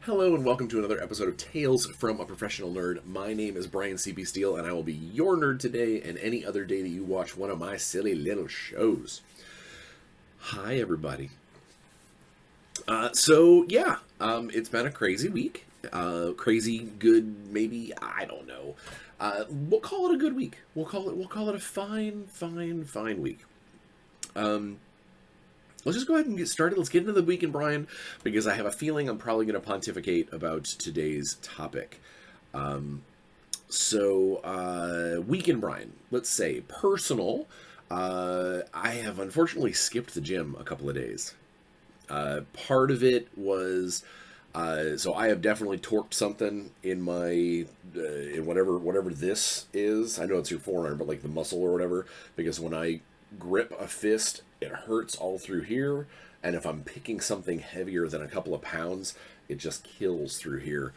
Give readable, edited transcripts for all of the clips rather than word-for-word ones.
Hello and welcome to another episode of Tales from a Professional Nerd. My name is Bryan Steele and I will be your nerd today and any other day that you watch one of my silly little shows. Hi everybody. It's been a crazy week. Crazy good, maybe, I don't know. We'll call it a good week. We'll call it a fine week. Um, Let's just go ahead and get started. Let's get into the week in Bryan, because I have a feeling I'm probably going to pontificate about today's topic. Week in Bryan. Let's say personal. I have unfortunately skipped the gym a couple of days. Part of it was, so I have definitely torqued something in my, in whatever this is. I know it's your forearm, but like the muscle or whatever, because when I grip a fist, it hurts all through here, and if I'm picking something heavier than a couple of pounds, it just kills through here.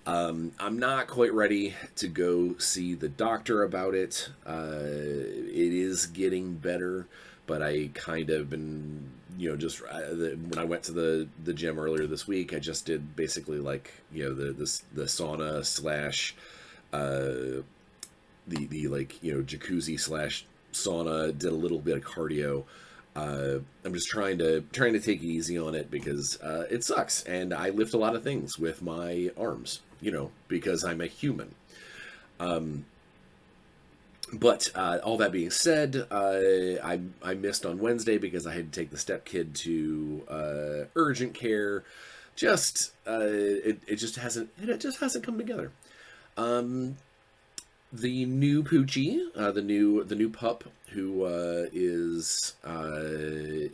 I'm not quite ready to go see the doctor about it. It is getting better, but I kind of been, when I went to the gym earlier this week, I just did basically like, the sauna slash, the like, jacuzzi slash sauna, did a little bit of cardio. I'm just trying to take it easy on it because it sucks, and I lift a lot of things with my arms, because I'm a human. But all that being said, I missed on Wednesday because I had to take the step kid to urgent care. It just hasn't come together. The new Poochie, the new pup, who is the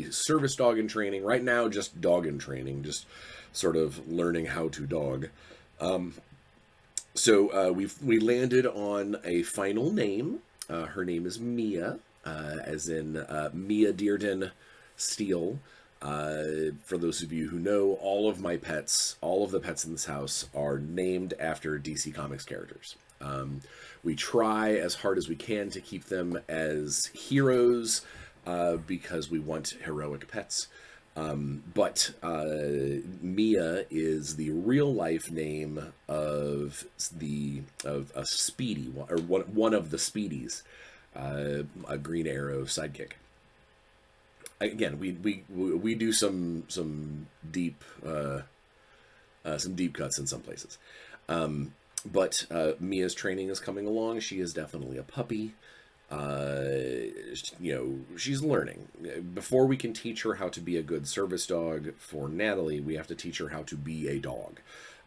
service dog in training right now, just dog in training, just sort of learning how to dog. We landed on a final name. Her name is Mia, as in Mia Dearden Steele. For those of you who know, all of the pets in this house are named after DC Comics characters. We try as hard as we can to keep them as heroes, because we want heroic pets. But Mia is the real life name of a Speedy, or one of the Speedies, a Green Arrow sidekick. Again, we do some deep cuts in some places. But Mia's training is coming along. She is definitely a puppy. She's learning. Before we can teach her how to be a good service dog for Natalie, we have to teach her how to be a dog,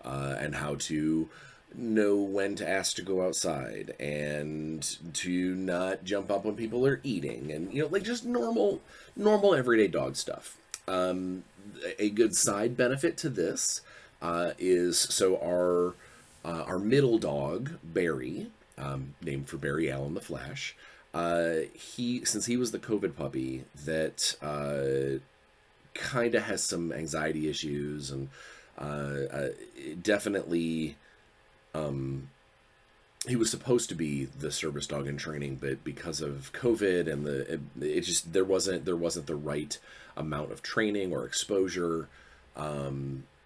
and how to know when to ask to go outside, and to not jump up when people are eating, and like just normal everyday dog stuff. A good side benefit to this is, so our middle dog, Barry, named for Barry Allen the Flash, since he was the COVID puppy that kind of has some anxiety issues, and definitely, he was supposed to be the service dog in training, but because of COVID and there wasn't the right amount of training or exposure.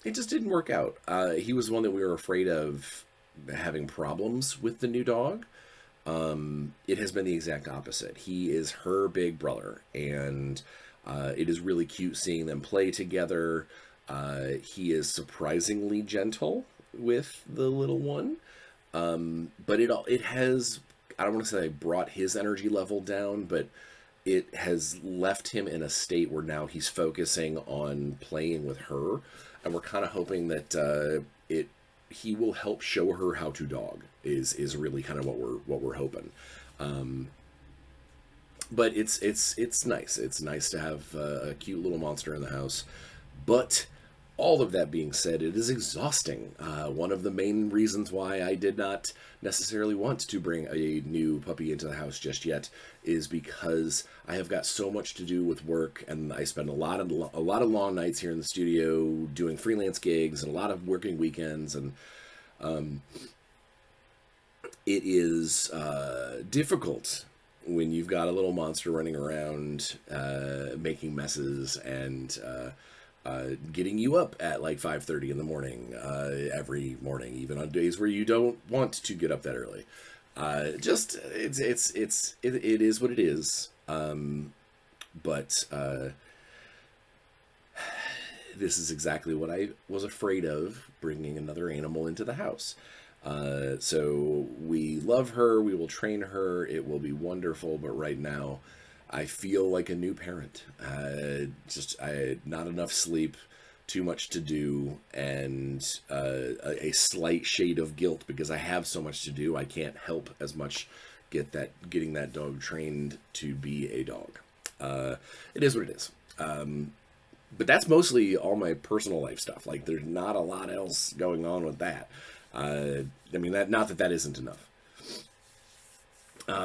It just didn't work out. He was one that we were afraid of having problems with the new dog. It has been the exact opposite. He is her big brother, and it is really cute seeing them play together. He is surprisingly gentle with the little one, but it has, I don't want to say brought his energy level down, but it has left him in a state where now he's focusing on playing with her. And we're kind of hoping that he will help show her how to dog, is really kind of what we're hoping. But it's nice. It's nice to have a cute little monster in the house. But all of that being said, it is exhausting. One of the main reasons why I did not necessarily want to bring a new puppy into the house just yet is because I have got so much to do with work, and I spend a lot of long nights here in the studio doing freelance gigs and a lot of working weekends, and it is difficult when you've got a little monster running around making messes and getting you up at like 5:30 in the morning every morning, even on days where you don't want to get up that early. Just it is what it is. But this is exactly what I was afraid of, bringing another animal into the house. So we love her. We will train her. It will be wonderful. But right now, I feel like a new parent. I had not enough sleep, too much to do, and a slight shade of guilt because I have so much to do. I can't help as much getting that dog trained to be a dog. It is what it is. But that's mostly all my personal life stuff. Like, there's not a lot else going on with that. I mean, not that isn't enough.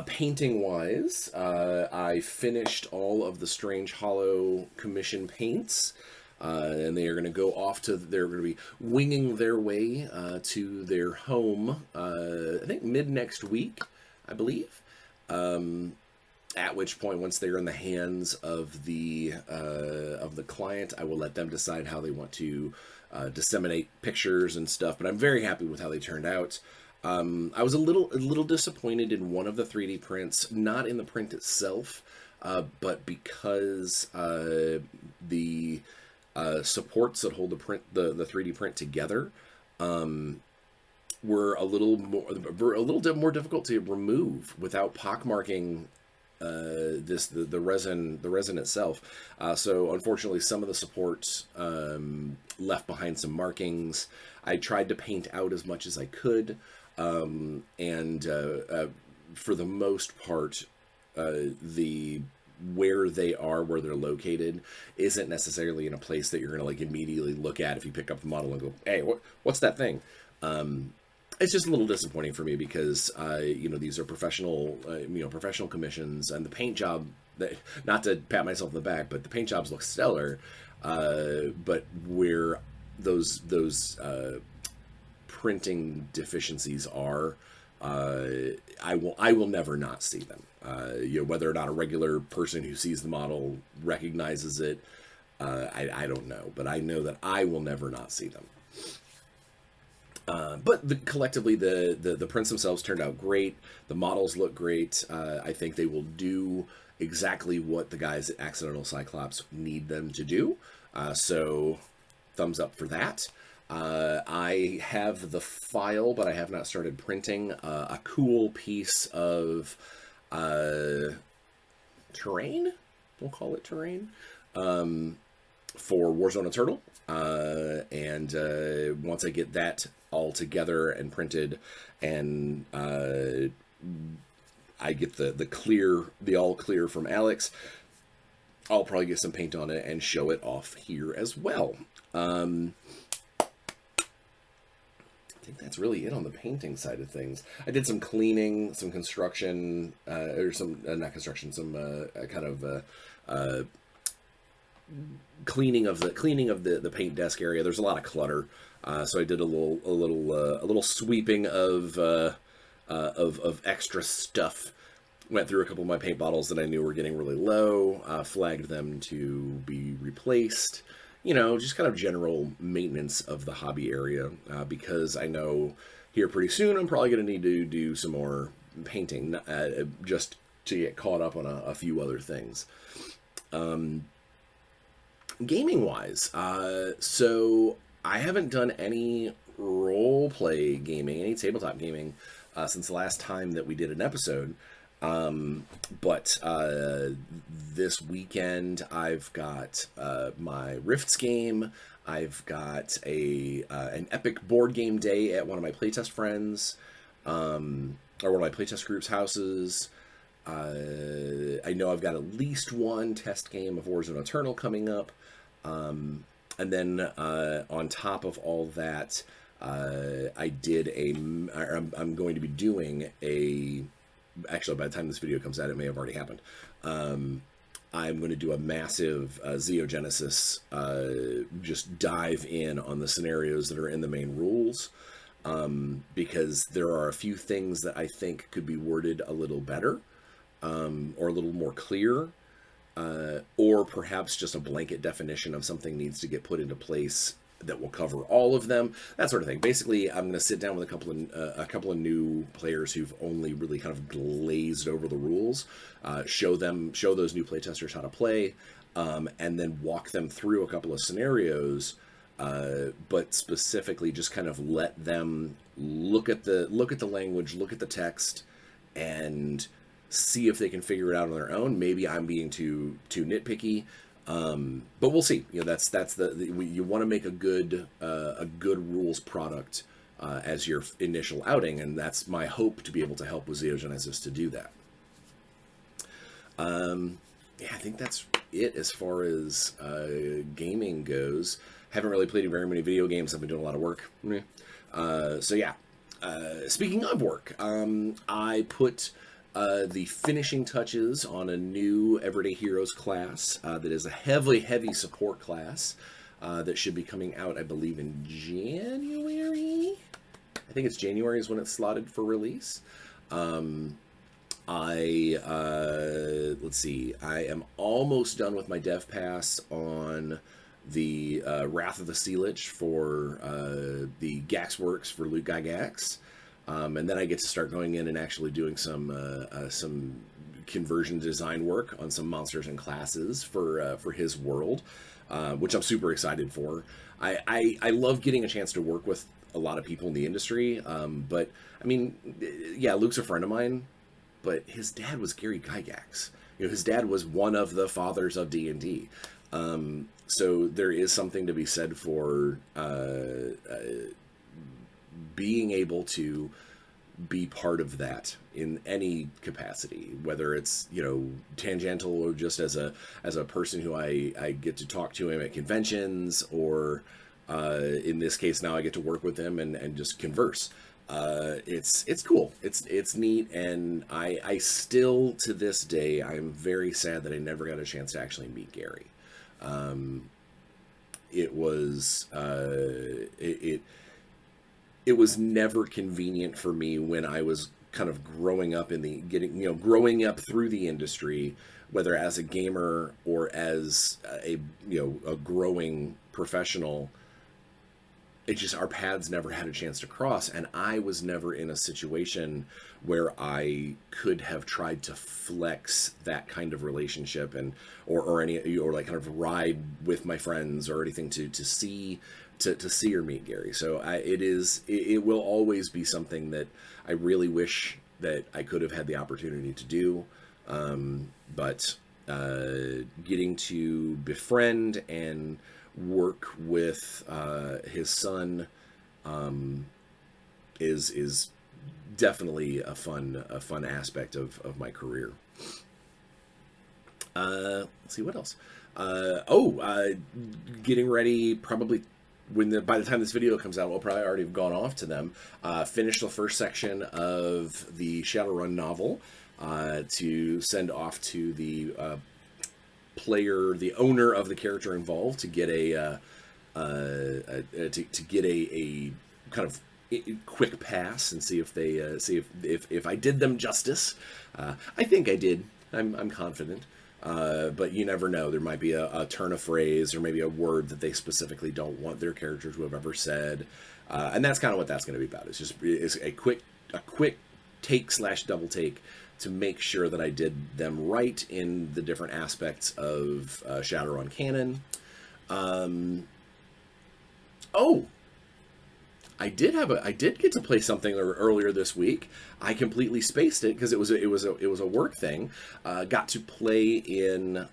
Painting wise, I finished all of the Strange Hollow commission paints, and they are going to go off they're going to be winging their way to their home, I think mid next week, I believe. At which point, once they're in the hands of the client, I will let them decide how they want to disseminate pictures and stuff. But I'm very happy with how they turned out. I was a little disappointed in one of the 3D prints, not in the print itself, but because the supports that hold the 3D print together were a little more difficult to remove without pockmarking the resin itself. So unfortunately, some of the supports left behind some markings. I tried to paint out as much as I could, and for the most part, where they're located isn't necessarily in a place that you're going to like immediately look at if you pick up the model and go, hey, what's that thing? It's just a little disappointing for me because these are professional commissions, and the paint job, not to pat myself on the back, but the paint jobs look stellar. But where those printing deficiencies are, I will never not see them. Whether or not a regular person who sees the model recognizes it, I don't know, but I know that I will never not see them. But collectively, the prints themselves turned out great. The models look great. I think they will do exactly what the guys at Accidental Cyclops need them to do. So thumbs up for that. I have the file, but I have not started printing a cool piece of terrain. We'll call it terrain. For Warzone Turtle. And once I get that all together and printed, and I get the all clear from Alex, I'll probably get some paint on it and show it off here as well. I think that's really it on the painting side of things. I did some cleaning, some construction, not construction, some kind of cleaning of the paint desk area. There's a lot of clutter, so I did a little sweeping of extra stuff. Went through a couple of my paint bottles that I knew were getting really low, flagged them to be replaced. Just kind of general maintenance of the hobby area, because I know here pretty soon I'm probably going to need to do some more painting, just to get caught up on a few other things. Gaming wise, so I haven't done any role play gaming, any tabletop gaming, since the last time that we did an episode. But this weekend I've got my Rifts game. I've got an epic board game day at one of my playtest friends, or one of my playtest group's houses. I know I've got at least one test game of Warzone Eternal coming up. And then on top of all that, I'm going to be doing actually, by the time this video comes out, it may have already happened. I'm going to do a massive Xeogenesis, just dive in on the scenarios that are in the main rules, because there are a few things that I think could be worded a little better, or a little more clear. or perhaps just a blanket definition of something needs to get put into place that will cover all of them, that sort of thing. Basically, I'm going to sit down with a couple of new players who've only really kind of glazed over the rules, show those new playtesters how to play, and then walk them through a couple of scenarios, but specifically just kind of let them look at the language, look at the text, and see if they can figure it out on their own. Maybe I'm being too nitpicky, but we'll see. You know, that's you want to make a good rules product as your initial outing, and that's my hope, to be able to help with Xeogenesis to do that. Yeah, I think that's it as far as gaming goes. Haven't really played very many video games. I've been doing a lot of work. So yeah. Speaking of work, I put the finishing touches on a new Everyday Heroes class that is a heavy support class that should be coming out, I believe, in January. I think it's January is when it's slotted for release. Let's see, I am almost done with my dev pass on the Wrath of the Sea Lich for the Gax Works for Luke Gygax. And then I get to start going in and actually doing some conversion design work on some monsters and classes for his world, which I'm super excited for. I love getting a chance to work with a lot of people in the industry, but I mean, yeah, Luke's a friend of mine, but his dad was Gary Gygax. You know, his dad was one of the fathers of D&D. So there is something to be said for being able to be part of that in any capacity, whether it's, you know, tangential or just as a person who I get to talk to him at conventions, or in this case now I get to work with him and just converse. It's cool. It's neat, and I still, to this day, I'm very sad that I never got a chance to actually meet Gary. It was it was never convenient for me when I was kind of growing up growing up through the industry, whether as a gamer or as a growing professional. It just, our paths never had a chance to cross, and I was never in a situation where I could have tried to flex that kind of relationship or like kind of ride with my friends or anything to see or meet Gary. So it will always be something that I really wish that I could have had the opportunity to do, but getting to befriend and work with his son is definitely a fun aspect of my career. Let's see what else. Getting ready, probably by the time this video comes out, we'll probably already have gone off to them. Finish the first section of the Shadowrun novel to send off to the player, the owner of the character involved, to get a kind of quick pass and see if they see if I did them justice. I think I did. I'm confident. But you never know. There might be a turn of phrase or maybe a word that they specifically don't want their character to have ever said, and that's kind of what that's going to be about. It's a quick take/double take to make sure that I did them right in the different aspects of Shadowrun canon. I did get to play something earlier this week. I completely spaced it because it was a work thing. Got to play in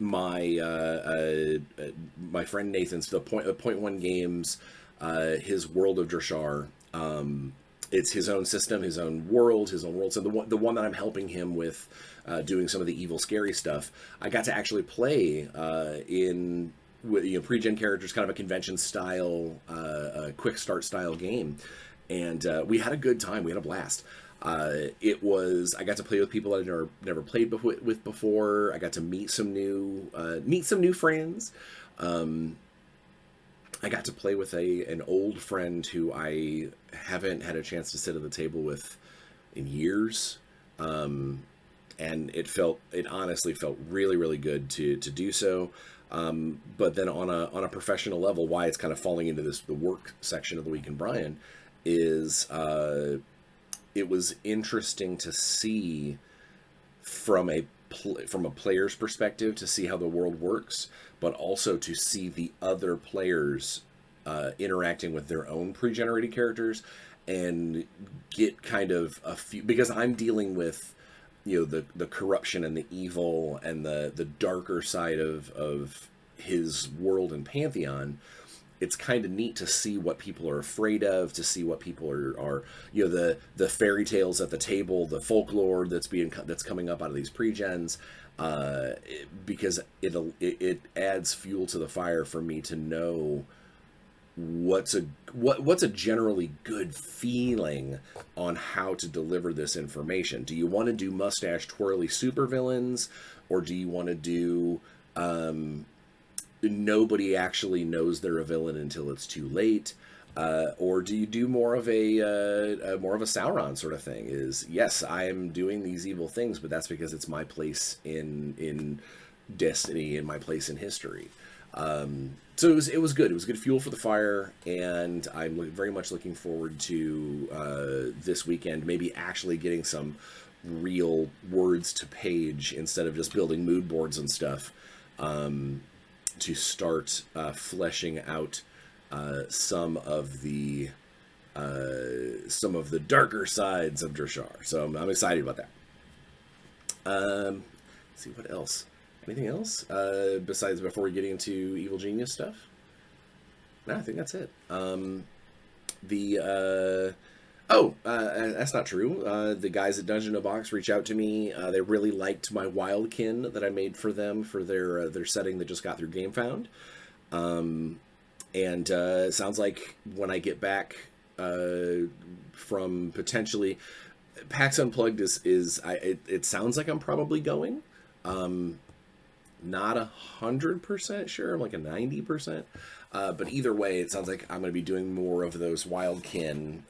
my friend Nathan's, the Point One Games, his World of Drashar. It's his own system, his own world. So the one that I'm helping him with, doing some of the evil, scary stuff. I got to actually play in pre-gen characters, kind of a convention style, quick start style game, and we had a good time. We had a blast. I got to play with people that I'd never played with before. I got to meet some new friends. I got to play with an old friend who I haven't had a chance to sit at the table with in years. and it honestly felt really, really good to do so. But then on a professional level, why it's kind of falling into the work section of the week in Bryan is it was interesting to see from from a player's perspective, to see how the world works, but also to see the other players interacting with their own pre-generated characters, and get kind of a few, because I'm dealing with, you know, the corruption and the evil and the darker side of his world and pantheon. It's kind of neat to see what people are afraid of, to see what people are you know, the fairy tales at the table, the folklore that's coming up out of these pre-gens, because it adds fuel to the fire for me to know what's a generally good feeling on how to deliver this information. Do you want to do mustache twirly supervillains, or do you want to do nobody actually knows they're a villain until it's too late, or do you do more of a Sauron sort of thing? Is, yes, I am doing these evil things, but that's because it's my place in destiny and my place in history. So it was good. It was good fuel for the fire, and I'm very much looking forward to this weekend, maybe actually getting some real words to page instead of just building mood boards and stuff, to start fleshing out some of the darker sides of Drashar. So I'm excited about that. Let's see, what else? Anything else besides, before we get into Evil Genius stuff? No, I think that's it. That's not true. The guys at Dungeon of Box reached out to me. They really liked my Wildkin that I made for them for their setting that just got through GameFound. And it sounds like when I get back from potentially PAX Unplugged it sounds like I'm probably going. Not 100% sure. I'm like a 90%. But either way, it sounds like I'm going to be doing more of those Wildkin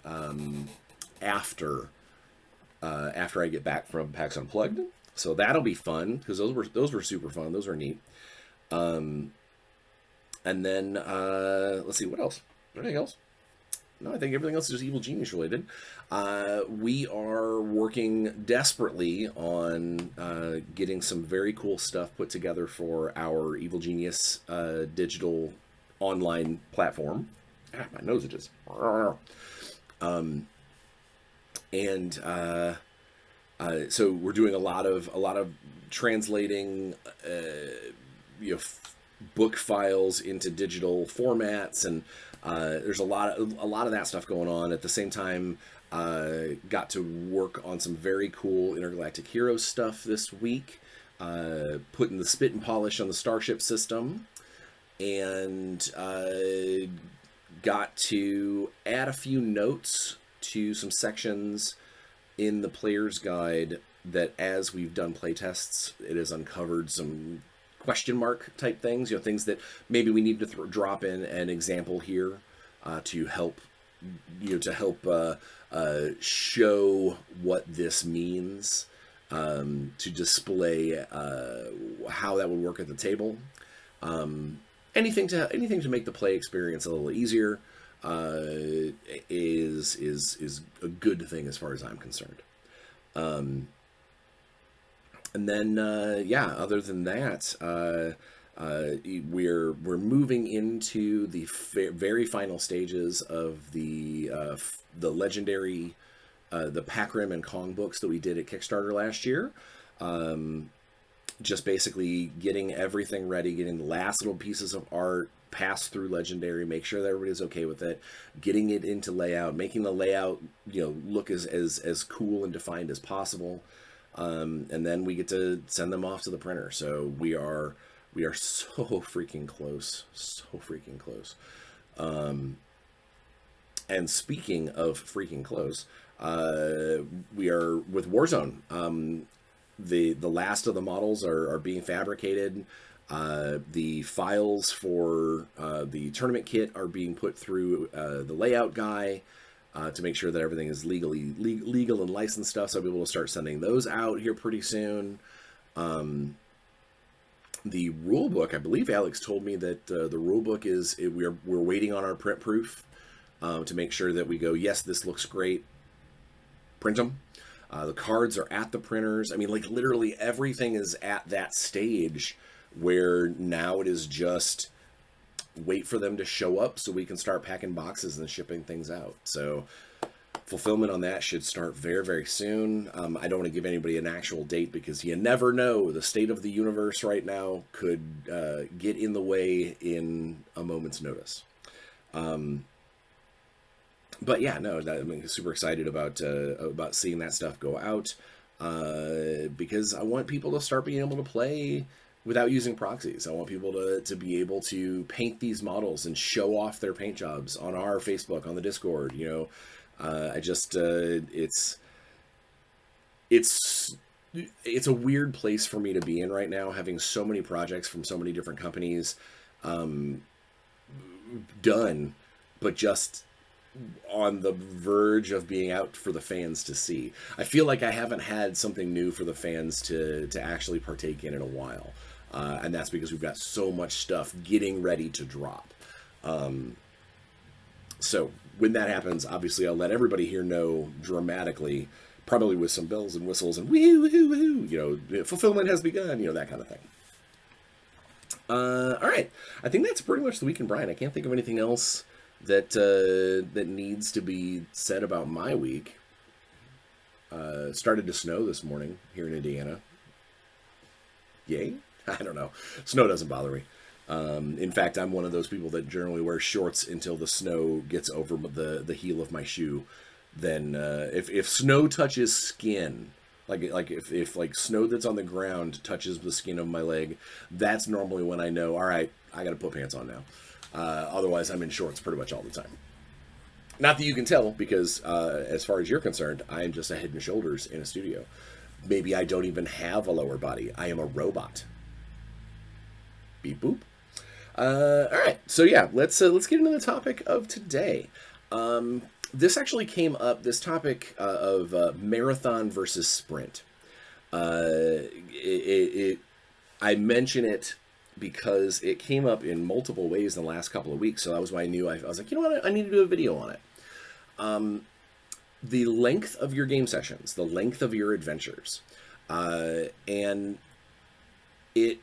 after I get back from PAX Unplugged. So that'll be fun, because those were super fun. Those were neat. And then let's see, what else? Is there anything else? No, I think everything else is just Evil Genius related. We are working desperately on getting some very cool stuff put together for our Evil Genius digital online platform. My nose is just... So we're doing a lot of translating, book files into digital formats, and there's a lot of that stuff going on. At the same time, got to work on some very cool Intergalactic Heroes stuff this week, putting the spit and polish on the Starship system, and got to add a few notes to some sections in the player's guide that, as we've done playtests, it has uncovered some question mark type things, things that maybe we need to drop in an example here to help show what this means, to display how that would work at the table. Anything to make the play experience a little easier is a good thing as far as I'm concerned. And then other than that, we're moving into the very final stages of the legendary the Pac-Rim and Kong books that we did at Kickstarter last year. Just basically getting everything ready, getting the last little pieces of art passed through Legendary, make sure that everybody's okay with it, getting it into layout, making the layout look as cool and defined as possible, and then we get to send them off to the printer. So we are so freaking close, and speaking of freaking close, we are with Warzone. The last of the models are being fabricated. The files for the tournament kit are being put through the layout guy. to make sure that everything is legal and licensed stuff. So I'll be able to start sending those out here pretty soon. The rule book, I believe Alex told me that the rule book we're waiting on our print proof to make sure that we go, yes, this looks great, print them. The cards are at the printers. I mean, like, literally everything is at that stage where now it is just wait for them to show up so we can start packing boxes and shipping things out. So fulfillment on that should start very, very soon. I don't want to give anybody an actual date because you never know. The state of the universe right now could get in the way in a moment's notice. But yeah, no, I'm super excited about seeing that stuff go out because I want people to start being able to play without using proxies. I want people to be able to paint these models and show off their paint jobs on our Facebook, on the Discord. You know, it's a weird place for me to be in right now, having so many projects from so many different companies done, but just on the verge of being out for the fans to see. I feel like I haven't had something new for the fans to actually partake in a while. And that's because we've got so much stuff getting ready to drop. So when that happens, obviously I'll let everybody here know dramatically, probably with some bells and whistles and woo-hoo-hoo, you know, fulfillment has begun, you know, that kind of thing. All right. I think that's pretty much the week in Bryan. I can't think of anything else that needs to be said about my week. Started to snow this morning here in Indiana. Yay? I don't know. Snow doesn't bother me. In fact, I'm one of those people that generally wears shorts until the snow gets over the heel of my shoe. Then if snow touches skin, like if like snow that's on the ground touches the skin of my leg, that's normally when I know, all right, I got to put pants on now. Otherwise, I'm in shorts pretty much all the time. Not that you can tell, because as far as you're concerned, I am just a head and shoulders in a studio. Maybe I don't even have a lower body. I am a robot. Beep boop. All right, so yeah, let's get into the topic of today. This actually came up. This topic of marathon versus sprint. I mention it because it came up in multiple ways in the last couple of weeks. So that was why I knew I was like, you know what, I need to do a video on it. The length of your game sessions, the length of your adventures, and it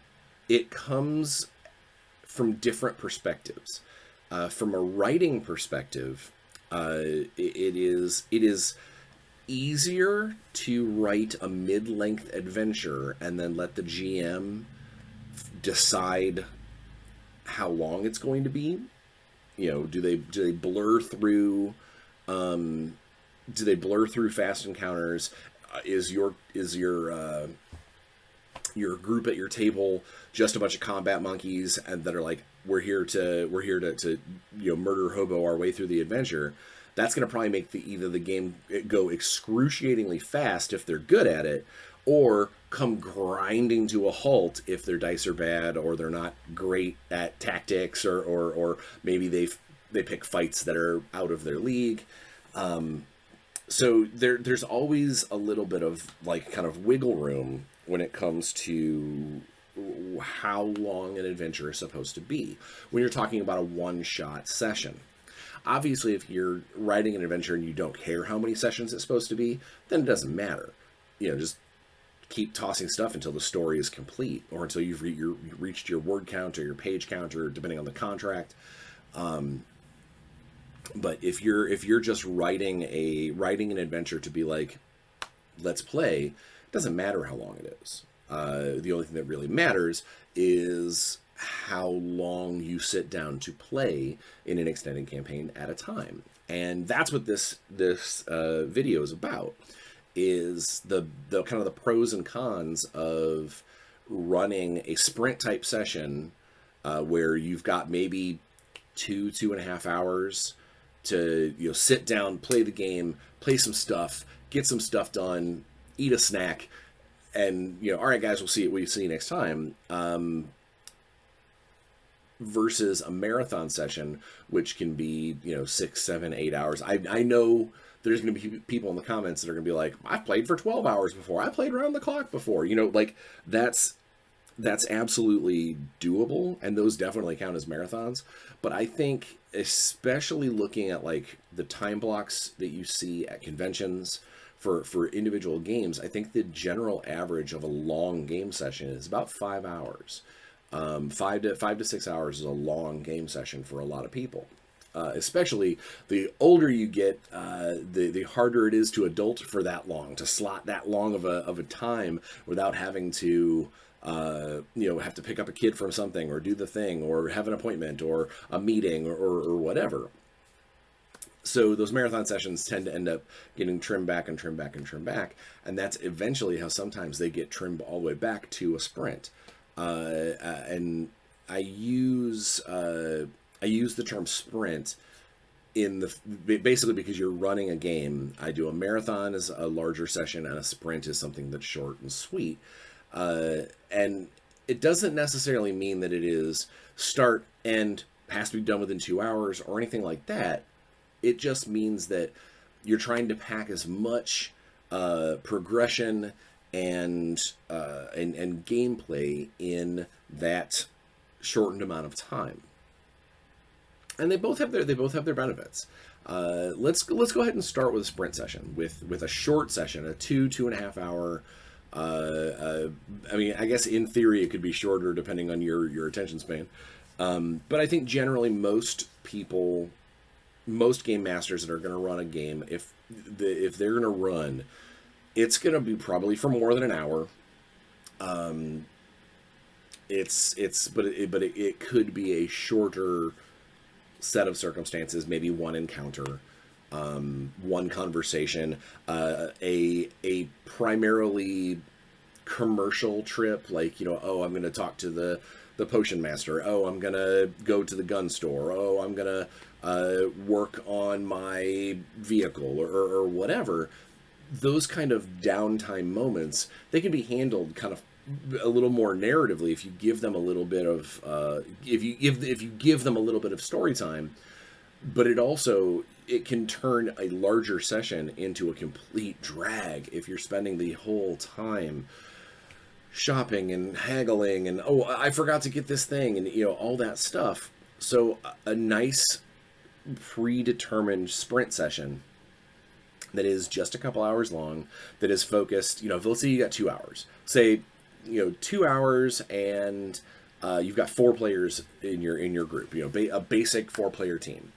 comes from different perspectives. From a writing perspective, it is easier to write a mid-length adventure and then let the GM decide how long it's going to be. You know, do they blur through fast encounters? Is your group at your table just a bunch of combat monkeys and that are like, we're here to you know, murder hobo our way through the adventure? That's going to probably make either the game go excruciatingly fast if they're good at it, or come grinding to a halt if their dice are bad or they're not great at tactics, or maybe they pick fights that are out of their league. So there's always a little bit of like kind of wiggle room when it comes to how long an adventure is supposed to be when you're talking about a one-shot session. Obviously, if you're writing an adventure and you don't care how many sessions it's supposed to be, then it doesn't matter. You know, just keep tossing stuff until the story is complete, or until you've reached your word count or your page count, or depending on the contract. But if you're just writing an adventure to be like, let's play, it doesn't matter how long it is. The only thing that really matters is how long you sit down to play in an extended campaign at a time. And that's what this video is about, is the kind of the pros and cons of running a sprint type session where you've got maybe 2.5 hours to, you know, sit down, play the game, play some stuff, get some stuff done, eat a snack, and, you know, all right, guys, we'll see you next time. versus a marathon session, which can be, 6, 7, 8 hours. I know there's going to be people in the comments that are going to be like, I've played for 12 hours before. I played around the clock before. Like that's absolutely doable, and those definitely count as marathons. But I think, especially looking at like the time blocks that you see at conventions for individual games, I think the general average of a long game session is about 5 hours. 5 to 6 hours is a long game session for a lot of people. Especially the older you get, the harder it is to adult for that long, to slot that long of a time without having to have to pick up a kid from something, or do the thing, or have an appointment, or a meeting, or whatever. So those marathon sessions tend to end up getting trimmed back and trimmed back and trimmed back, and that's eventually how sometimes they get trimmed all the way back to a sprint. And I use the term sprint basically because you're running a game. I do a marathon as a larger session, and a sprint is something that's short and sweet. And it doesn't necessarily mean that it is start, end, has to be done within 2 hours, or anything like that. It just means that you're trying to pack as much progression and gameplay in that shortened amount of time. And they both have their benefits. Let's go ahead and start with a sprint session, with a short session, a 2.5 hour. I guess in theory it could be shorter depending on your attention span. But I think generally most game masters that are going to run a game, if they're going to run, it's going to be probably for more than an hour. But it could be a shorter set of circumstances, maybe one encounter, one conversation, a primarily commercial trip, like, I'm going to talk to the potion master. Oh, I'm going to go to the gun store. Oh, I'm going to work on my vehicle, or whatever. Those kind of downtime moments, they can be handled kind of a little more narratively if you give them a little bit of if you give them a little bit of story time. But it can turn a larger session into a complete drag if you're spending the whole time shopping and haggling and, oh, I forgot to get this thing, and all that stuff. So a nice predetermined sprint session that is just a couple hours long, that is focused, let's say you got 2 hours, say 2 hours, and you've got 4 players in your group, a basic 4-player team.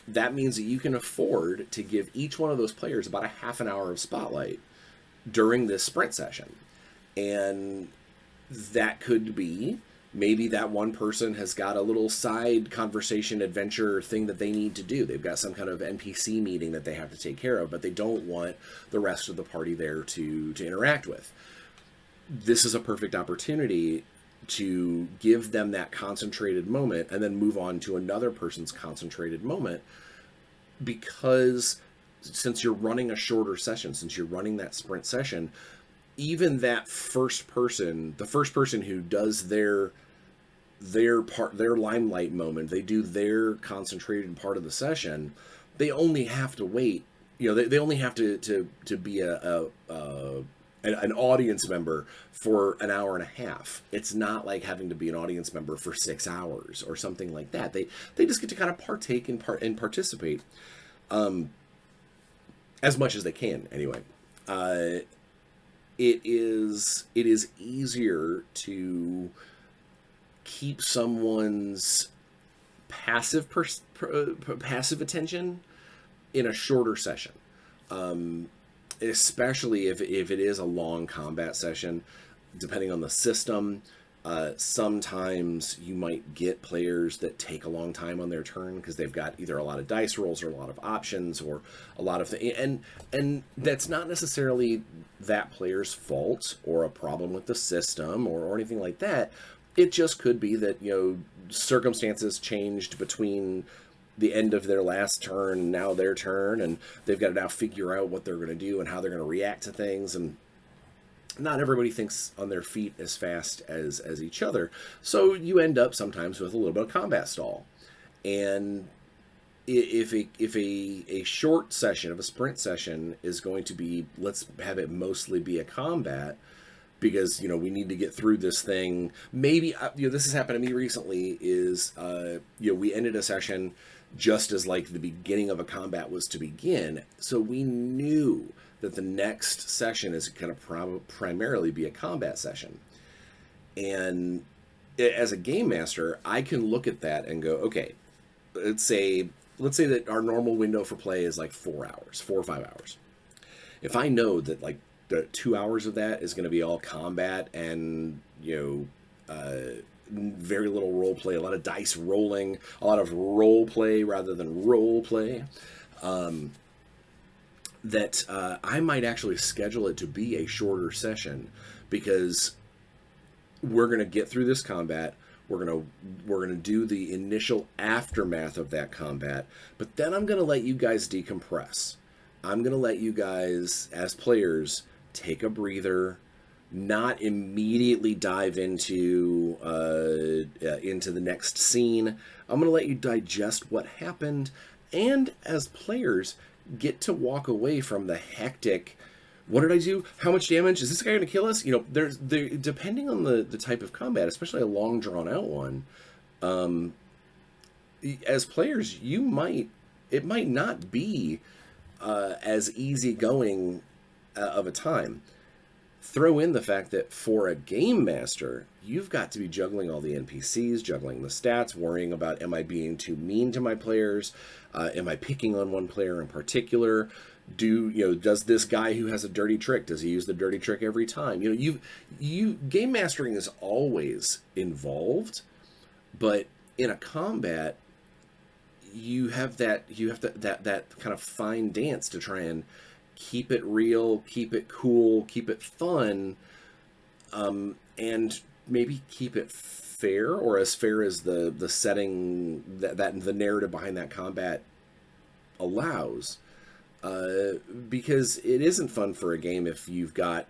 That means that you can afford to give each one of those players about a half an hour of spotlight during this sprint session. And that could be, maybe that one person has got a little side conversation adventure thing that they need to do. They've got some kind of NPC meeting that they have to take care of, but they don't want the rest of the party there to interact with. This is a perfect opportunity to give them that concentrated moment and then move on to another person's concentrated moment, because since you're running a shorter session, since you're running that sprint session, even that the first person who does their limelight moment, they do their concentrated part of the session, they only have to wait, they only have to be an audience member for an hour and a half. It's not like having to be an audience member for 6 hours or something like that. They just get to kind of partake and participate as much as they can anyway. It is easier to keep someone's passive attention in a shorter session. Especially if it is a long combat session, depending on the system. Sometimes you might get players that take a long time on their turn because they've got either a lot of dice rolls or a lot of options or a lot of things. And that's not necessarily that player's fault or a problem with the system or anything like that. It just could be that, circumstances changed between the end of their last turn and now their turn, and they've got to now figure out what they're going to do and how they're going to react to things. And not everybody thinks on their feet as fast as each other. So you end up sometimes with a little bit of combat stall. And if a short session, of a sprint session, is going to be, let's have it mostly be a combat, because we need to get through this thing. Maybe this has happened to me recently. Is we ended a session just as like the beginning of a combat was to begin, so we knew that the next session is going to primarily be a combat session. And as a game master, I can look at that and go, okay, let's say that our normal window for play is like 4 hours, 4 or 5 hours. If I know that like the 2 hours of that is going to be all combat and very little role play, a lot of dice rolling, a lot of role play rather than role play, that I might actually schedule it to be a shorter session, because we're going to get through this combat. We're gonna do the initial aftermath of that combat, but then I'm gonna let you guys decompress. I'm gonna let you guys, as players, take a breather, not immediately dive into the next scene. I'm gonna let you digest what happened, and as players, get to walk away from the hectic. What did I do? How much damage? Is this guy going to kill us? Depending on the type of combat, especially a long drawn out one, as players, it might not be as easygoing of a time. Throw in the fact that for a game master, you've got to be juggling all the NPCs, juggling the stats, worrying about, am I being too mean to my players? Am I picking on one player in particular? Does this guy who has a dirty trick, does he use the dirty trick every time? Game mastering is always involved, but in a combat, you have that kind of fine dance to try and keep it real, keep it cool, keep it fun, and maybe keep it fair, or as fair as the setting that the narrative behind that combat allows. Because it isn't fun for a game if you've got,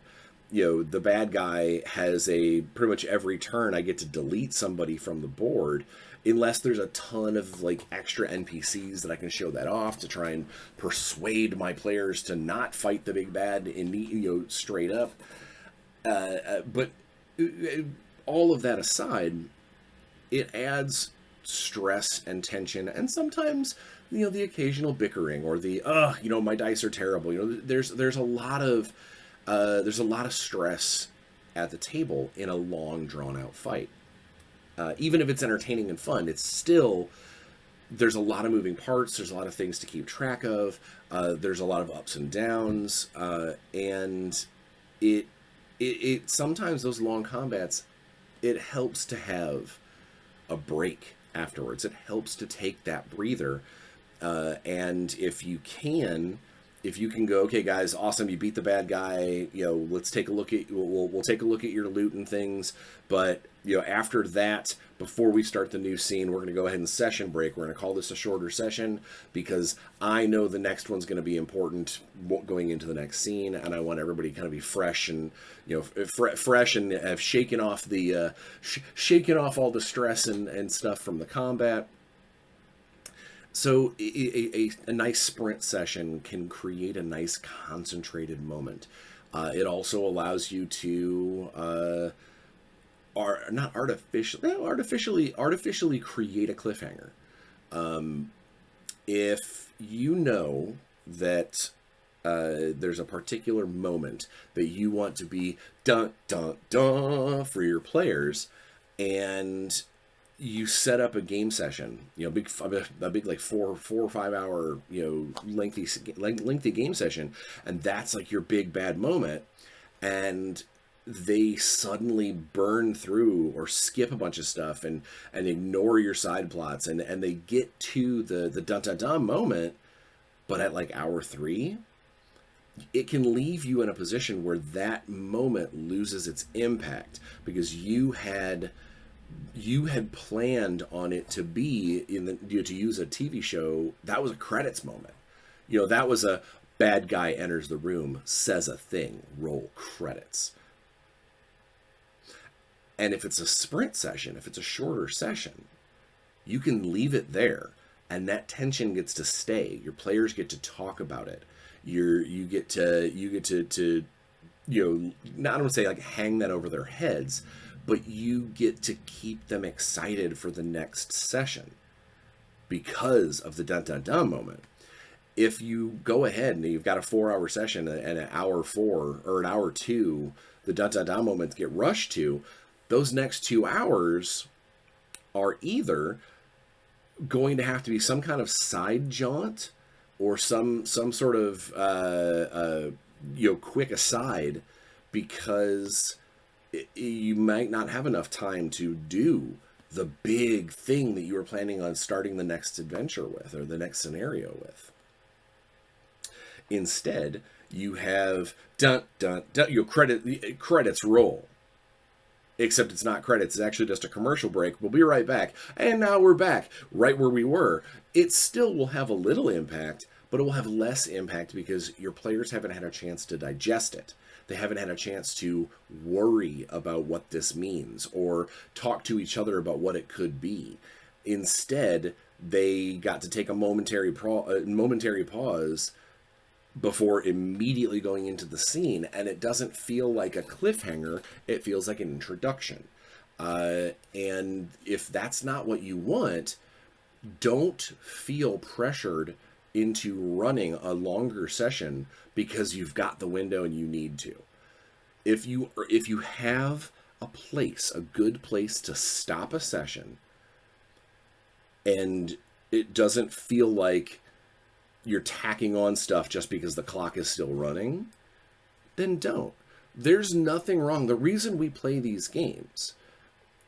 the bad guy has pretty much every turn I get to delete somebody from the board, unless there's a ton of like extra NPCs that I can show that off to try and persuade my players to not fight the big bad straight up. But all of that aside, it adds stress and tension, and sometimes the occasional bickering, or the my dice are terrible. There's a lot of stress at the table in a long drawn out fight. Even if it's entertaining and fun, it's still, there's a lot of moving parts. There's a lot of things to keep track of. There's a lot of ups and downs, and it sometimes those long combats, it helps to have a break afterwards. It helps to take that breather. And if you can go, okay, guys, awesome, you beat the bad guy. Let's take a look at we'll take a look at your loot and things. But after that, before we start the new scene, we're going to go ahead and session break. We're going to call this a shorter session, because I know the next one's going to be important going into the next scene, and I want everybody kind of be fresh and fresh and have shaken off all the stress and stuff from the combat. So a nice sprint session can create a nice concentrated moment. It also allows you to artificially create a cliffhanger. If you know that there's a particular moment that you want to be dun dun dun for your players, and you set up a game session, a big like 4 or 5 hour, lengthy game session, and that's like your big bad moment, and they suddenly burn through or skip a bunch of stuff and ignore your side plots, and they get to the dun dun dun moment, but at like hour 3, it can leave you in a position where that moment loses its impact, because you had planned on it to be to use a TV show. That was a credits moment. That was a bad guy enters the room, says a thing, roll credits. And if it's a sprint session, if it's a shorter session, you can leave it there, and that tension gets to stay. Your players get to talk about it. You get to not, I don't say like hang that over their heads, but you get to keep them excited for the next session because of the dun dun dun moment. If you go ahead and you've got a 4-hour session and an hour 4 or an hour 2, the dun dun dun moments get rushed to, those next 2 hours are either going to have to be some kind of side jaunt or some sort of quick aside, because you might not have enough time to do the big thing that you were planning on starting the next adventure with or the next scenario with. Instead, you have dun dun dun, credits roll. Except it's not credits, it's actually just a commercial break. We'll be right back. And now we're back, right where we were. It still will have a little impact, but it will have less impact because your players haven't had a chance to digest it. They haven't had a chance to worry about what this means or talk to each other about what it could be. Instead, they got to take a momentary pause before immediately going into the scene, and it doesn't feel like a cliffhanger, it feels like an introduction. And if that's not what you want, don't feel pressured into running a longer session because you've got the window and you need to. If you have a good place to stop a session, and it doesn't feel like you're tacking on stuff just because the clock is still running, then don't. There's nothing wrong. The reason we play these games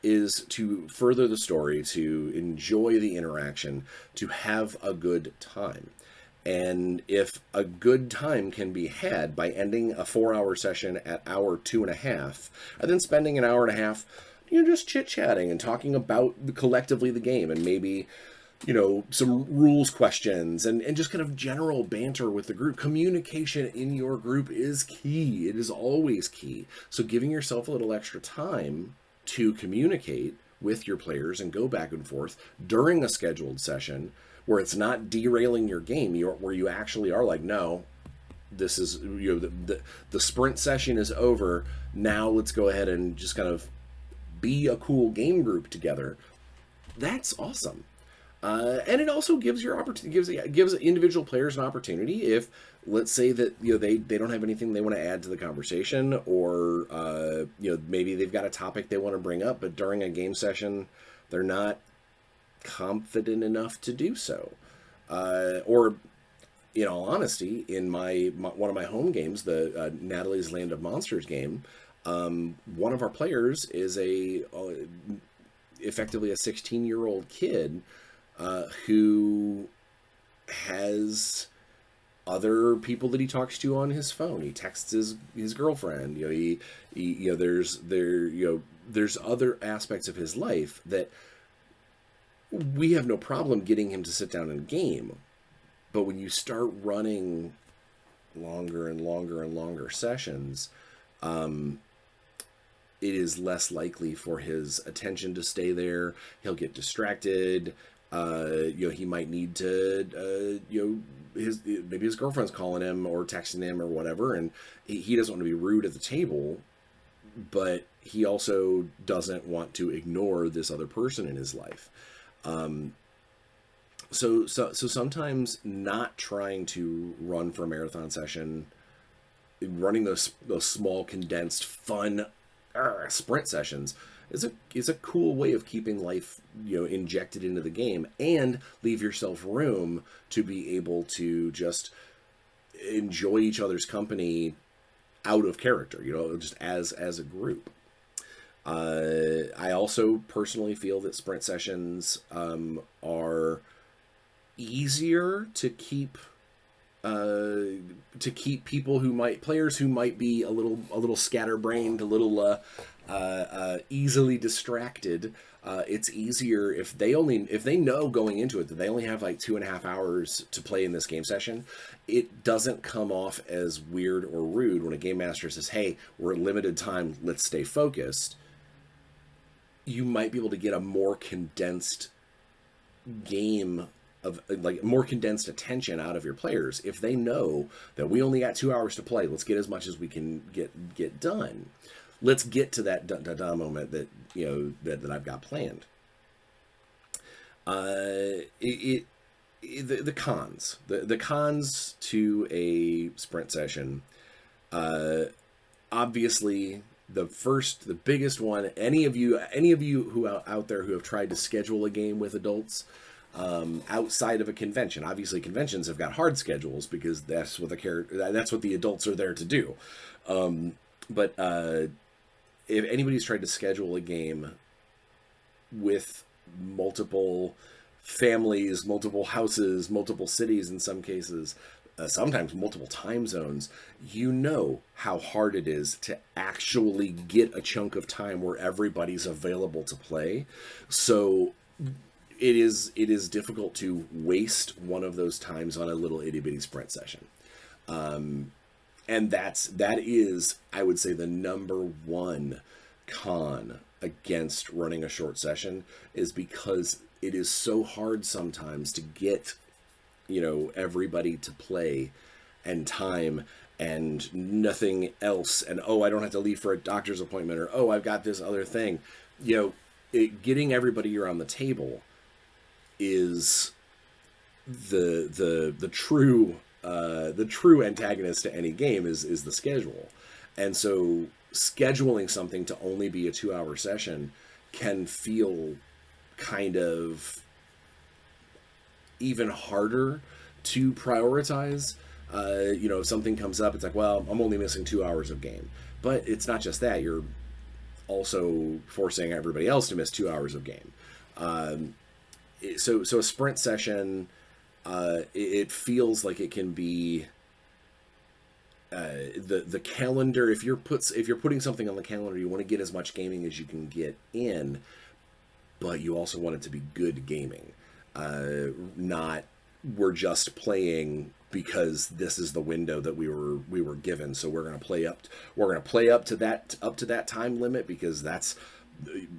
is to further the story, to enjoy the interaction, to have a good time. And if a good time can be had by ending a 4-hour session at hour 2.5, and then spending an hour and a half, just chit-chatting and talking about collectively the game, and maybe some rules questions and just kind of general banter with the group. Communication in your group is key. It is always key. So giving yourself a little extra time to communicate with your players and go back and forth during a scheduled session where it's not derailing your game, where you actually are like, no, this is, the sprint session is over. Now let's go ahead and just kind of be a cool game group together. That's awesome. And it also gives gives individual players an opportunity if, let's say that they don't have anything they want to add to the conversation, or maybe they've got a topic they want to bring up, but during a game session they're not confident enough to do so. Or, in all honesty, in my one of my home games, the Natalie's Land of Monsters game, one of our players is effectively a 16-year-old kid. Who has other people that he talks to on his phone. He texts his girlfriend. There's other aspects of his life that we have no problem getting him to sit down and game. But when you start running longer and longer and longer sessions, it is less likely for his attention to stay there. He'll get distracted. He might need to, maybe his girlfriend's calling him or texting him or whatever, and he doesn't want to be rude at the table, but he also doesn't want to ignore this other person in his life. So sometimes not trying to run for a marathon session, running those small, condensed, fun sprint sessions is a cool way of keeping life, injected into the game, and leave yourself room to be able to just enjoy each other's company out of character, just as a group. I also personally feel that sprint sessions are easier to keep players who might be a little scatterbrained, a little easily distracted. It's easier if they know going into it that they only have like 2.5 hours to play in this game session. It doesn't come off as weird or rude when a game master says, "Hey, we're at limited time. Let's stay focused." you might be able to get a more condensed game of like more condensed attention out of your players if they know that we only got 2 hours to play. Let's get as much as we can get done. Let's get to that moment that that I've got planned. The cons, the cons to a sprint session. Obviously, the biggest one. Any of you who out there who have tried to schedule a game with adults outside of a convention. Obviously, conventions have got hard schedules because that's what the adults are there to do. But if anybody's tried to schedule a game with multiple families, multiple houses, multiple cities in some cases, sometimes multiple time zones, you know how hard it is to actually get a chunk of time where everybody's available to play. So it is difficult to waste one of those times on a little itty bitty sprint session. And that is, I would say, the number one con against running a short session, is because it is so hard sometimes to get, everybody to play and time and nothing else. And, I don't have to leave for a doctor's appointment, or, I've got this other thing. Getting everybody around the table is the true antagonist to any game is the schedule. And so scheduling something to only be a 2-hour session can feel kind of even harder to prioritize. If something comes up, it's like, well, I'm only missing 2 hours of game. But it's not just that. You're also forcing everybody else to miss 2 hours of game. So a sprint session, it feels like it can be the calendar. If you're putting something on the calendar, you want to get as much gaming as you can get in, but you also want it to be good gaming. Not we're just playing because this is the window that we were given, so we're going to play up to that time limit because that's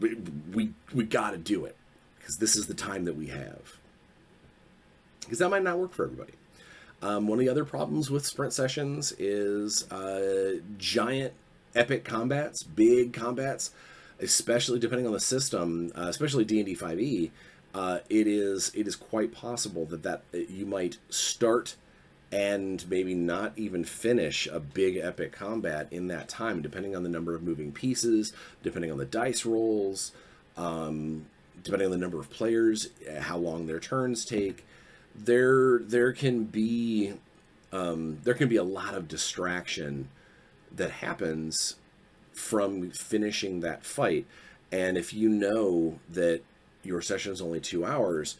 we got to do it because this is the time that we have. Because that might not work for everybody. One of the other problems with sprint sessions is giant epic combats, big combats, especially depending on the system, especially D&D 5e. It is quite possible that you might start and maybe not even finish a big epic combat in that time, depending on the number of moving pieces, depending on the dice rolls, depending on the number of players, how long their turns take. There can be a lot of distraction that happens from finishing that fight. And if you know that your session is only 2 hours,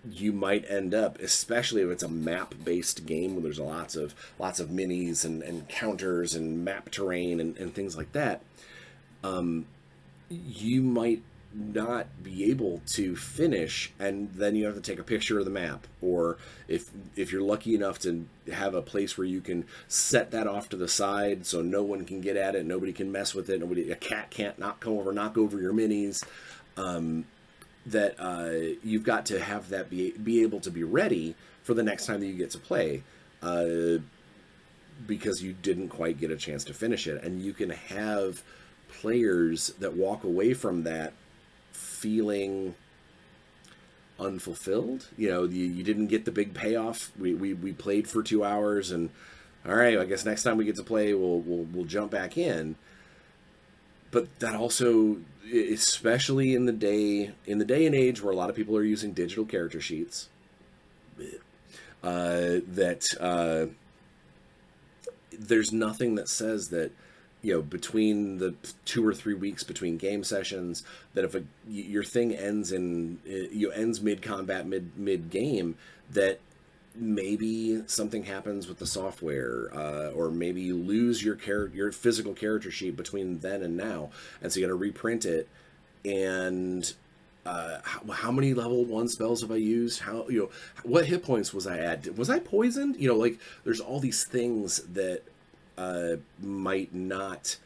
you might end up, especially if it's a map-based game where there's lots of minis and counters and map terrain and things like that, you might not be able to finish, and then you have to take a picture of the map, or if you're lucky enough to have a place where you can set that off to the side so no one can get at it, nobody can mess with it, a cat can't knock over your minis, that you've got to have that be able to be ready for the next time that you get to play, because you didn't quite get a chance to finish it. And you can have players that walk away from that feeling unfulfilled. You didn't get the big payoff. We played for 2 hours, and all right, I guess next time we get to play, we'll jump back in. But that also, especially in the day and age where a lot of people are using digital character sheets, there's nothing that says that, between the 2 or 3 weeks between game sessions, that if your thing ends ends mid combat, mid game, that maybe something happens with the software, or maybe you lose your physical character sheet between then and now, and so you got to reprint it. And how many level 1 spells have I used? What hit points was I at? Was I poisoned? There's all these things that might not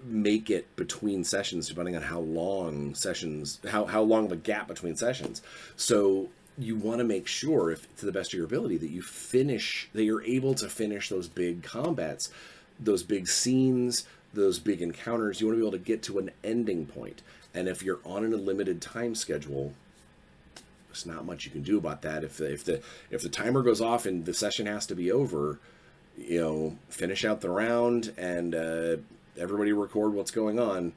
make it between sessions depending on how long sessions, how long of a gap between sessions. So you want to make sure, if to the best of your ability, that you're able to finish those big combats, those big scenes, those big encounters. You want to be able to get to an ending point. And if you're on a limited time schedule, there's not much you can do about that. If the timer goes off and the session has to be over, finish out the round and everybody record what's going on.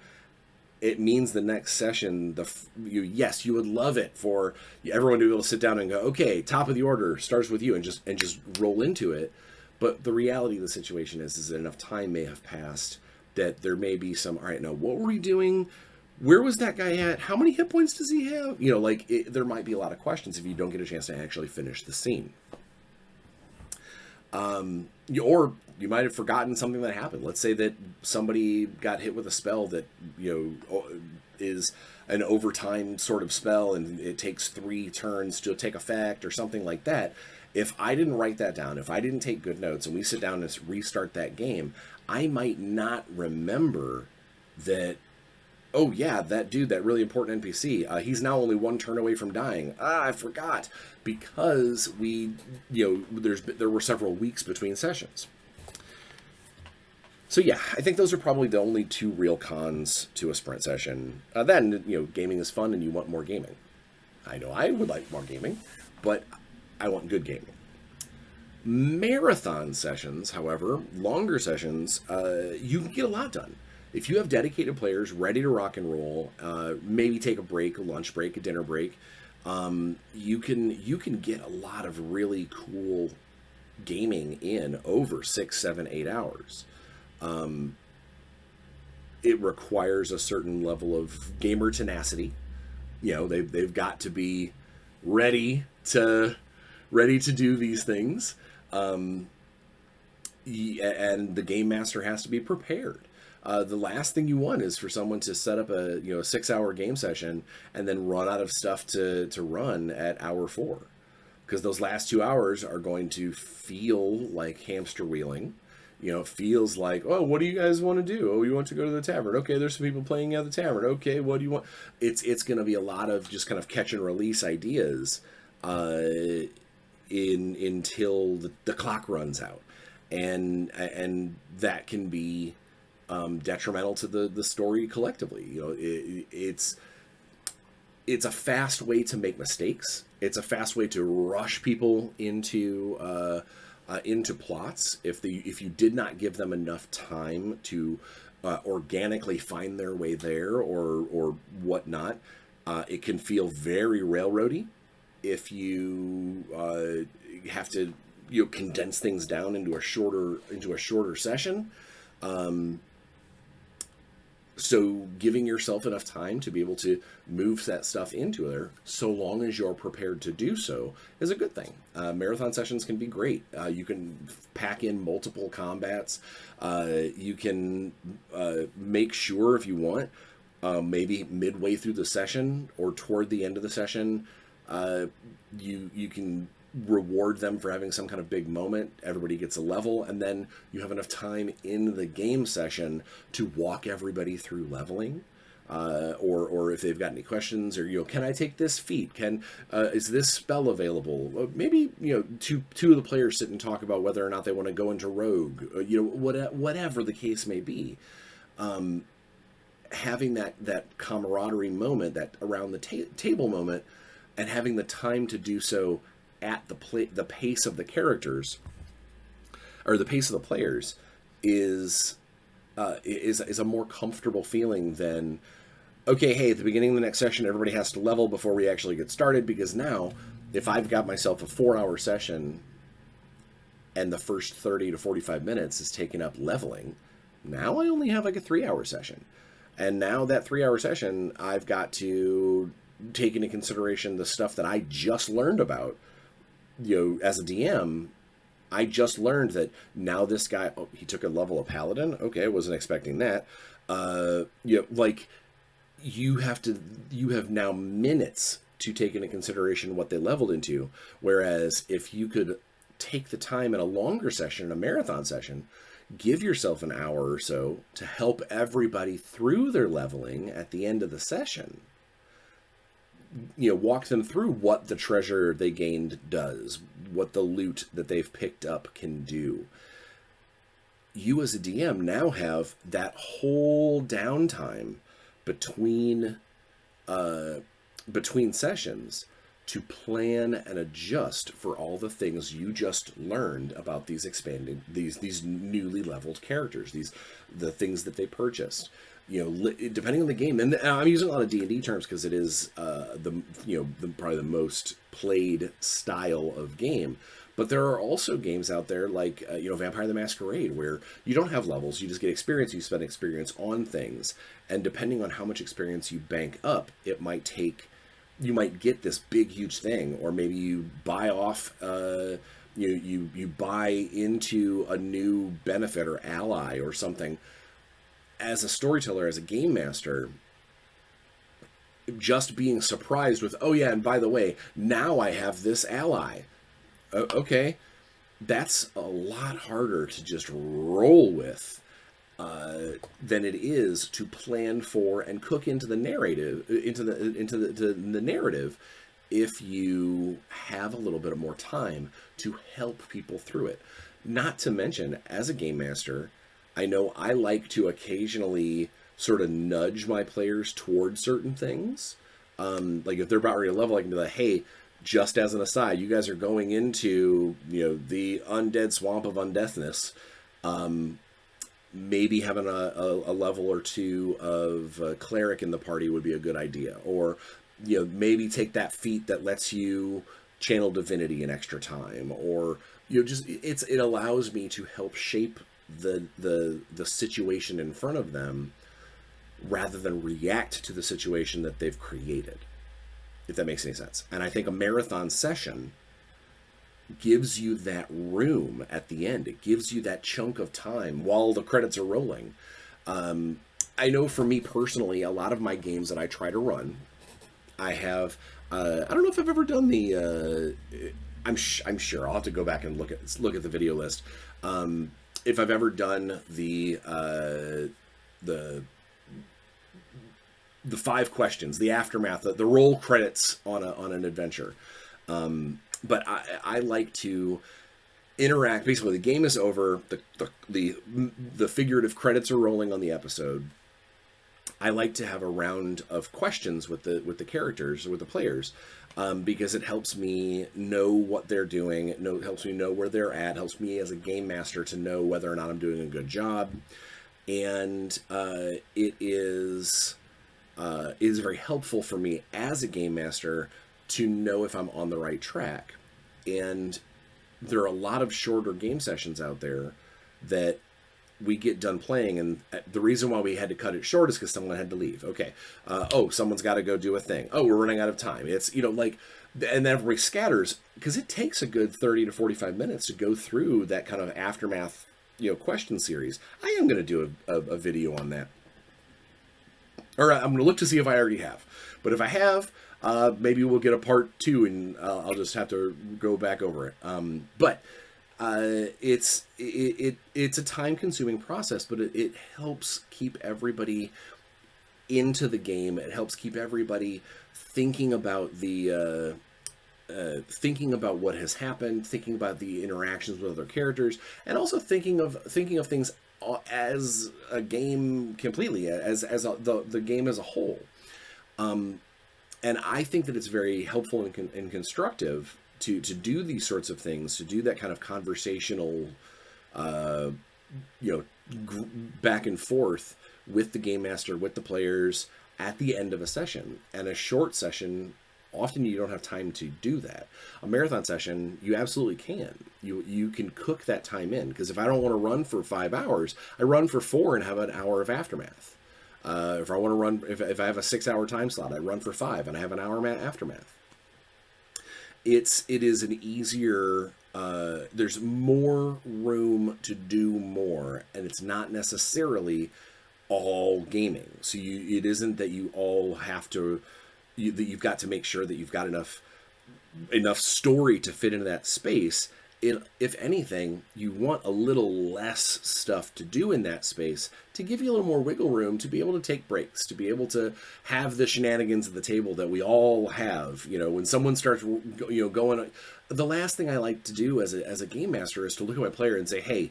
It means the next session, yes, you would love it for everyone to be able to sit down and go, okay, top of the order starts with you, and just roll into it. But the reality of the situation is that enough time may have passed that there may be some, all right, now what were we doing? Where was that guy at? How many hit points does he have? There might be a lot of questions if you don't get a chance to actually finish the scene. Or you might have forgotten something that happened. Let's say that somebody got hit with a spell that, is an overtime sort of spell and it takes 3 turns to take effect or something like that. If I didn't write that down, if I didn't take good notes and we sit down and restart that game, I might not remember that, oh yeah, that dude, that really important NPC, he's now only 1 turn away from dying. I forgot, because there were several weeks between sessions. So yeah, I think those are probably the only 2 real cons to a sprint session. Then, gaming is fun and you want more gaming. I know I would like more gaming, but I want good gaming. Marathon sessions, however, longer sessions, you can get a lot done. If you have dedicated players ready to rock and roll, maybe take a break, a lunch break, a dinner break, you can get a lot of really cool gaming in over 6, 7, 8 hours. It requires a certain level of gamer tenacity. They've got to be ready to do these things, and the game master has to be prepared. The last thing you want is for someone to set up a 6-hour game session and then run out of stuff to run at hour 4, because those last 2 hours are going to feel like hamster wheeling. It feels like, oh, what do you guys want to do? Oh, you want to go to the tavern? Okay, there's some people playing at the tavern. Okay, what do you want? It's going to be a lot of just kind of catch and release ideas until the clock runs out, and that can be detrimental to the story collectively. It's a fast way to make mistakes. It's a fast way to rush people into plots if you did not give them enough time to organically find their way there or whatnot. It can feel very railroady if you have to condense things down into a shorter session. So giving yourself enough time to be able to move that stuff into there, so long as you're prepared to do so, is a good thing. Marathon sessions can be great. You can pack in multiple combats. You can make sure, if you want, maybe midway through the session or toward the end of the session, you can reward them for having some kind of big moment. Everybody gets a level, and then you have enough time in the game session to walk everybody through leveling, or if they've got any questions, or can I take this feat? Is this spell available? Maybe two of the players sit and talk about whether or not they want to go into rogue. Whatever the case may be. Having that camaraderie moment, that around the table moment, and having the time to do so at the pace of the characters, or the pace of the players, is a more comfortable feeling than, okay, hey, at the beginning of the next session, everybody has to level before we actually get started, because now, if I've got myself a 4-hour session and the first 30 to 45 minutes is taken up leveling, now I only have like a 3-hour session. And now that 3-hour session, I've got to take into consideration the stuff that I just learned about. As a DM, I just learned that now this guy, he took a level of paladin. Okay, I wasn't expecting that. You have now minutes to take into consideration what they leveled into. Whereas if you could take the time in a longer session, a marathon session, give yourself an hour or so to help everybody through their leveling at the end of the session. Walk them through what the treasure they gained does, what the loot that they've picked up can do. You as a DM now have that whole downtime between sessions to plan and adjust for all the things you just learned about these newly leveled characters, the things that they purchased. Depending on the game, and I'm using a lot of D&D terms because it is probably the most played style of game. But there are also games out there like Vampire the Masquerade, where you don't have levels, you just get experience. You spend experience on things, and depending on how much experience you bank up, you might get this big huge thing, or maybe you buy off. You buy into a new benefit or ally or something. As a storyteller, as a game master, just being surprised with, oh yeah, and by the way, now I have this ally. Okay, that's a lot harder to just roll with than it is to plan for and cook into the narrative, into the narrative, if you have a little bit more time to help people through it. Not to mention, as a game master, I know I like to occasionally sort of nudge my players towards certain things. Like if they're about ready to level, I can be like, hey, just as an aside, you guys are going into, the undead swamp of undeathness. Maybe having a level or two of cleric in the party would be a good idea. Or, maybe take that feat that lets you channel divinity in extra time. Or, it allows me to help shape the situation in front of them rather than react to the situation that they've created, if that makes any sense. And I think a marathon session gives you that room at the end. It gives you that chunk of time while the credits are rolling. I know for me personally, a lot of my games that I try to run, I have I don't know if I've ever done the I'm sure I'll have to go back and look at the video list. If I've ever done the 5 questions, the aftermath, the roll credits on an adventure. But I like to interact. Basically, the game is over. The figurative credits are rolling on the episode. I like to have a round of questions with the characters, with the players, because it helps me know what they're doing. It helps me know where they're at. Helps me as a game master to know whether or not I'm doing a good job. And it is very helpful for me as a game master to know if I'm on the right track. And there are a lot of shorter game sessions out there that we get done playing, and the reason why we had to cut it short is because someone had to leave. Okay. Someone's got to go do a thing. Oh, we're running out of time. It's, and then everybody scatters, because it takes a good 30 to 45 minutes to go through that kind of aftermath, question series. I am going to do a video on that. Or I'm going to look to see if I already have. But if I have, maybe we'll get a part 2, and I'll just have to go back over it. But it's a time-consuming process, but it helps keep everybody into the game. It helps keep everybody thinking about thinking about what has happened, thinking about the interactions with other characters, and also thinking of things as a game completely, as the game as a whole. And I think that it's very helpful and constructive to do these sorts of things, to do that kind of conversational, back and forth with the game master, with the players at the end of a session. And a short session, often you don't have time to do that. A marathon session, you absolutely can. You can cook that time in, because if I don't want to run for 5 hours, I run for 4 and have an hour of aftermath. If I want to run, if I have a 6-hour time slot, I run for 5 and I have an hour aftermath. It is an easier, there's more room to do more, and it's not necessarily all gaming. So it isn't that you all have to, that you've got to make sure that you've got enough story to fit into that space. if anything, you want a little less stuff to do in that space to give you a little more wiggle room to be able to take breaks, to be able to have the shenanigans at the table that we all have. When someone starts, going, the last thing I like to do as a game master is to look at my player and say, hey,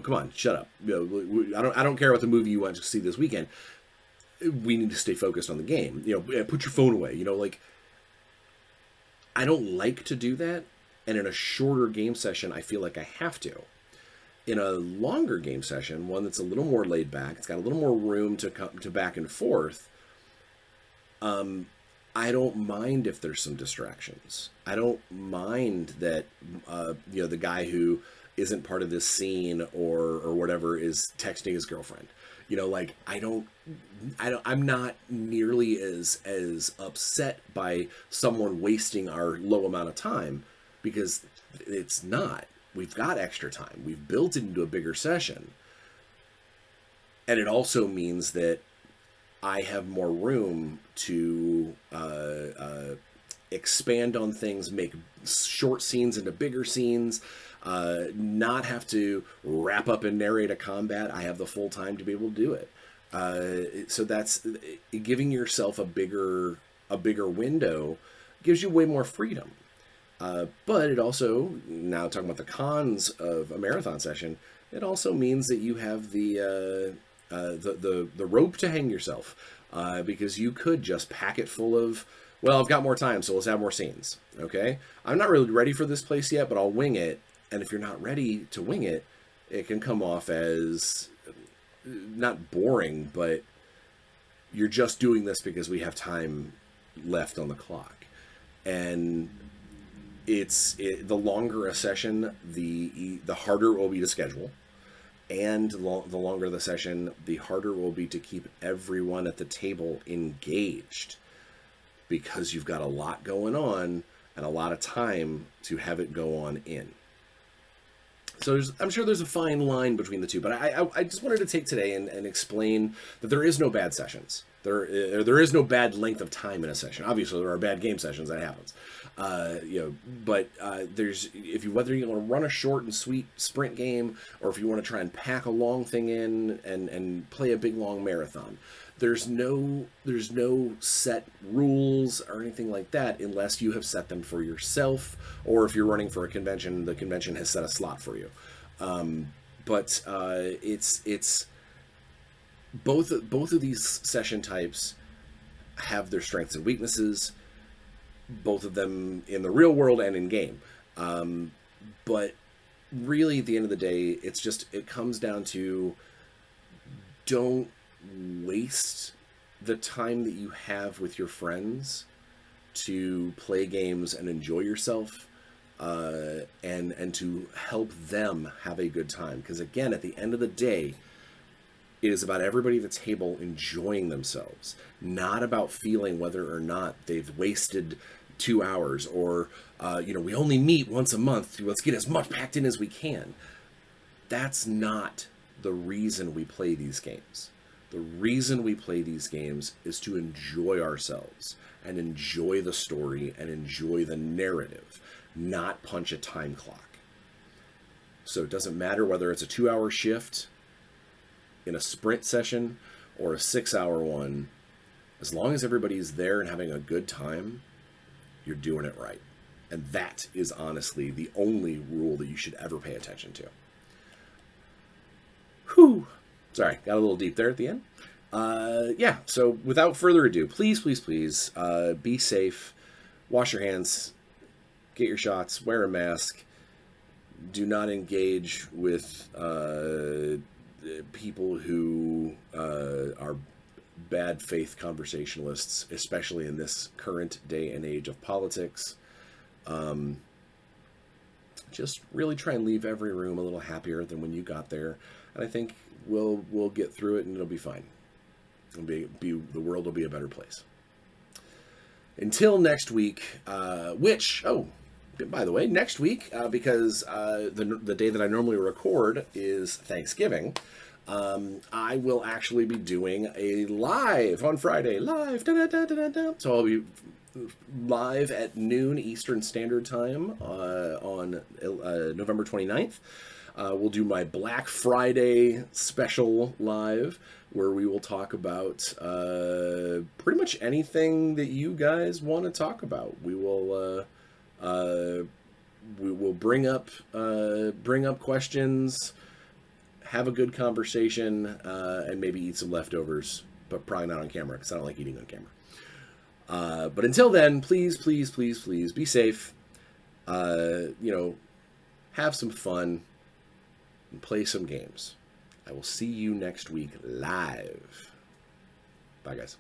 come on, shut up. I don't care about the movie you want to see this weekend. We need to stay focused on the game. Put your phone away. I don't like to do that. And in a shorter game session, I feel like I have to. In a longer game session, one that's a little more laid back, it's got a little more room to come to back and forth. I don't mind if there's some distractions. I don't mind that the guy who isn't part of this scene or whatever is texting his girlfriend. I'm not nearly as upset by someone wasting our low amount of time. Because it's not. We've got extra time. We've built it into a bigger session. And it also means that I have more room to expand on things, make short scenes into bigger scenes, not have to wrap up and narrate a combat. I have the full time to be able to do it. So that's giving yourself a bigger window gives you way more freedom. But it also, now talking about the cons of a marathon session, it also means that you have the rope to hang yourself, because you could just pack it full of, well, I've got more time, so let's have more scenes. Okay, I'm not really ready for this place yet, but I'll wing it. And if you're not ready to wing it, it can come off as not boring, but you're just doing this because we have time left on the clock. And the longer a session, the harder it will be to schedule, and the longer the session, the harder it will be to keep everyone at the table engaged, because you've got a lot going on and a lot of time to have it go on in. So I'm sure there's a fine line between the two, but I just wanted to take today and explain that there is no bad sessions. There is no bad length of time in a session. Obviously, there are bad game sessions. That happens. But there's whether you want to run a short and sweet sprint game, or if you want to try and pack a long thing in and play a big long marathon. There's no set rules or anything like that unless you have set them for yourself, or if you're running for a convention, the convention has set a slot for you. But it's both of these session types have their strengths and weaknesses, both of them in the real world and in game. But really, at the end of the day, it comes down to, don't waste the time that you have with your friends to play games and enjoy yourself, and to help them have a good time. Because again, at the end of the day, it is about everybody at the table enjoying themselves, not about feeling whether or not they've wasted 2 hours, or we only meet once a month, let's get as much packed in as we can. That's not the reason we play these games. The reason we play these games is to enjoy ourselves and enjoy the story and enjoy the narrative, not punch a time clock. So it doesn't matter whether it's a 2-hour shift in a sprint session or a 6-hour one. As long as everybody's there and having a good time, you're doing it right. And that is honestly the only rule that you should ever pay attention to. Whew. Sorry, got a little deep there at the end. So without further ado, please, be safe, wash your hands, get your shots, wear a mask, do not engage with people who are bad faith conversationalists, especially in this current day and age of politics. Just really try and leave every room a little happier than when you got there, and I think we'll get through it, and it'll be fine. The world will be a better place. Until next week, by the way, next week, because the day that I normally record is Thanksgiving, I will actually be doing a live on Friday. Live! Da, da, da, da, da, da. So I'll be live at noon Eastern Standard Time on November 29th. We'll do my Black Friday special live, where we will talk about pretty much anything that you guys want to talk about. We will bring up questions, have a good conversation, and maybe eat some leftovers, but probably not on camera because I don't like eating on camera. But until then, please be safe. Have some fun and play some games. I will see you next week live. Bye, guys.